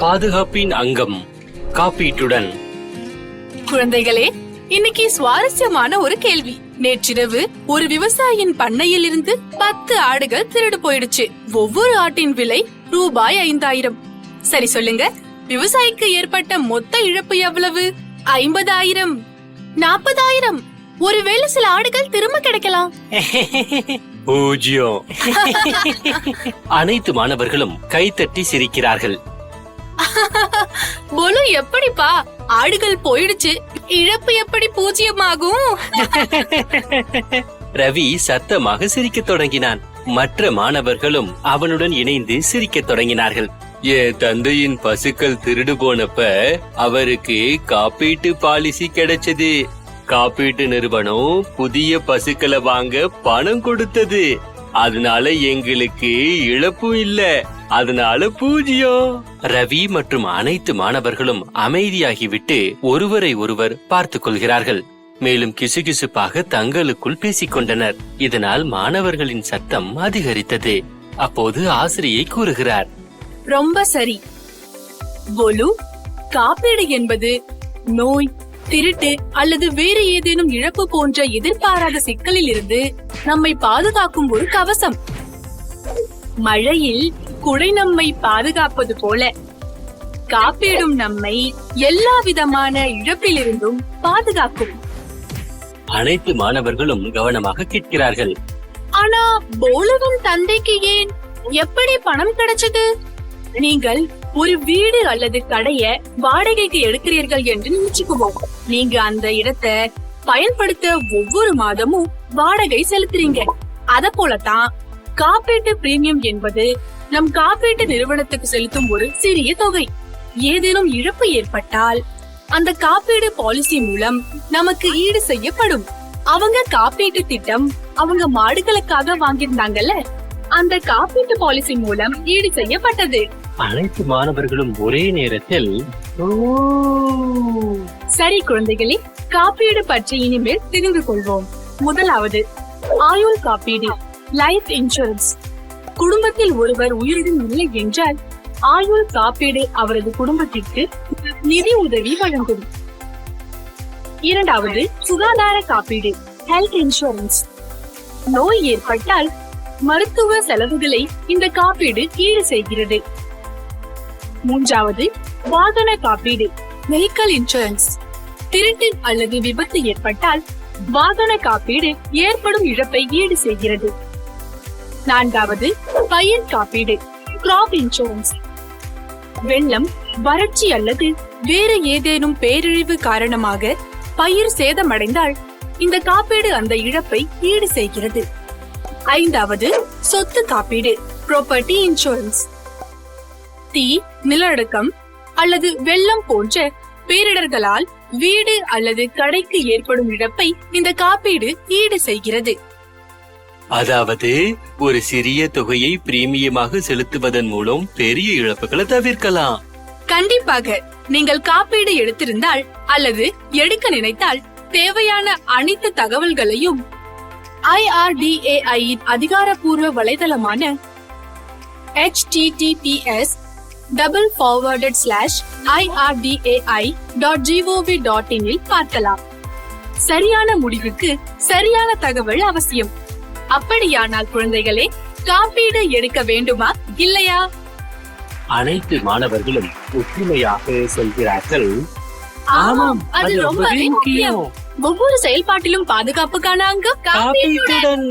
பாதுகாப்பின் அங்கம் காப்பீட்டுடன். குழந்தைகளே, இன்னைக்கு சுவாரஸ்யமான ஒரு கேள்வி. நேற்றிரவு ஒரு விவசாயியின் பண்ணையில் இருந்து 10 ஆடுகள் திருடு போயிடுச்சு. ஒவ்வொரு ஆட்டின் விலை ரூபாய் 5000. சரி சொல்லுங்க, விவசாயிக்கு ஏற்பட்ட மொத்த இழப்பு எவ்வளவு? 50,000, 40,000. ஒருவேளை சில ஆடுகள் திரும்ப கிடைக்கலாம். 0. அனைத்து மாணவர்களும் கைத்தட்டி சிரிக்கிறார்கள். போலு, எப்படிப்பா ஆடுகள் போயிடுச்சு, இழப்பு எப்படி 0 ஆகும்? ரவி சத்தமாக சிரிக்க தொடங்கினான். மற்ற மாணவர்களும் அவனுடன் இணைந்து சிரிக்க தொடங்கினார்கள். என் தந்தையின் பசுக்கள் திருடு போனப்ப அவருக்கு காப்பீட்டு பாலிசி கிடைச்சது. காப்பீட்டு நிறுவனம் புதிய பசுக்களை வாங்க பணம் கொடுத்தது. அதனால எங்களுக்கு இழப்பும் இல்ல. அதனால 0. ரவி மற்றும் அனைத்து மாணவர்களும் அமைதியாகிவிட்டு ஒருவரை ஒருவர் பார்த்துக் கொள்கிறார்கள். மேலும் கிசுகிசுப்பாக தங்களுக்குள் பேசிக் கொண்டனர். இதனால் மாணவர்களின் சத்தம் அதிகரித்தது. அப்போது ஆசிரியை கூறுகிறார், ரொம்ப சரி போலு, காப்பீடு என்பது நோய், திருட்டு அல்லது வேறு ஏதேனும் இழப்பு போன்ற எதிர்பாராத சிக்கலில் இருந்து நம்மை பாதுகாக்கும் ஒரு கவசம். மழையில் குடை நம்மை பாதுகாப்பது போல காப்பீடும் நம்மை எல்லா விதமான இழப்பிலிருந்தும் பாதுகாக்கும். அனைத்து மாணவர்களும் கவனமாக கேட்கிறார்கள். ஆனா போலுவின் தந்தைக்கு ஏன், எப்படி பணம் கிடைச்சது? நீங்கள் ஒரு வீடு அல்லது கடைய வாடகைக்கு எடுக்கிறீர்கள் என்று நினைச்சுக்குவோம். நீங்க அந்த இடத்தை பயன்படுத்த ஒவ்வொரு மாதமும் வாடகை செலுத்துறீங்க. அத போலதான் காப்பீட்டு பிரீமியம் என்பது நம் காப்பீட்டு நிறுவனத்துக்கு செலுத்தும் ஒரு சிறிய தொகை. ஏதேனும் இழப்பு ஏற்பட்டால் அந்த காப்பீடு பாலிசி மூலம் நமக்கு ஈடு செய்யப்படும். அவங்க காப்பீட்டு திட்டம் அவங்க மாடுகளுக்காக வாங்கியிருந்தாங்கல்ல, அந்த காப்பீட்டு பாலிசி மூலம் ஈடு செய்யப்பட்டது. அனைத்து மாணவர்களும் ஒரே நேரத்தில் சரி குழந்தைகளே, காப்பீடு பற்றி இனிமேல் தெரிந்து கொள்வோம். முதலாவது, ஆயுள் காப்பீடு, லைஃப் இன்சூரன்ஸ். குடும்பத்தில் ஒருவர் உயிருடன் இல்லை என்றால் ஆயுள் காப்பீடு அவரது குடும்பத்திற்கு நிதி உதவி வழங்கும். இரண்டாவது, சுகாதார காப்பீடு, ஹெல்த் இன்சூரன்ஸ். நோய் ஏற்பட்டால் மருத்துவ செலவுகளை இந்த காப்பீடு ஈடு செய்கிறது. மூன்றாவது, வாகன காப்பீடு, வெஹிக்கிள் இன்சூரன்ஸ். திருட்டு அல்லது விபத்து ஏற்பட்டால் வாகன காப்பீடு ஏற்படும் இழப்பை ஈடு செய்கிறது. நான்காவது, பயிர் காப்பீடு, கிராப் இன்சூரன்ஸ். வெள்ளம், வறட்சி அல்லது வேறு ஏதேனும் பேரழிவு காரணமாக பயிர் சேதமடைந்தால் இந்த காப்பீடு அந்த இழப்பை ஈடு செய்கிறது. ஐந்தாவது, சொத்து காப்பீடு, ப்ராப்பர்ட்டி இன்சூரன்ஸ். தீ, நிலநடுக்கம் அல்லது வெள்ளம் போன்ற பேரிடர்களால் வீடு அல்லது கடைக்கு ஏற்படும் இழப்பை இந்த காப்பீடு ஈடு செய்கிறது. அதாவது ஒரு சிறிய தொகையை பிரீமியமாக செலுத்துவதன் மூலம் பெரிய இழப்புகளை தவிர்க்கலாம். கண்டிப்பாக. நீங்கள் காப்பீடு எடுத்திருந்தால் அல்லது எடுக்க நினைத்தால் தேவையான அனைத்து தகவல்களையும் IRDAI அதிகாரப்பூர்வ வலைதளமான https://irdai.gov.in இல் பார்க்கலாம். சரியான முடிவுக்கு சரியான தகவல் அவசியம். அப்படியானால் குழந்தைகளே, காப்பீடு எடுக்க வேண்டுமா இல்லையா? அனைத்து மாணவர்களும் ஒற்றுமையாக சொல்கிறார்கள். ஆமாம், அது ரொம்பவே முக்கியம். ஒவ்வொரு செயல்பாட்டிலும் பாதுகாப்புக்கான அங்கம் காப்பீட்டுடன்.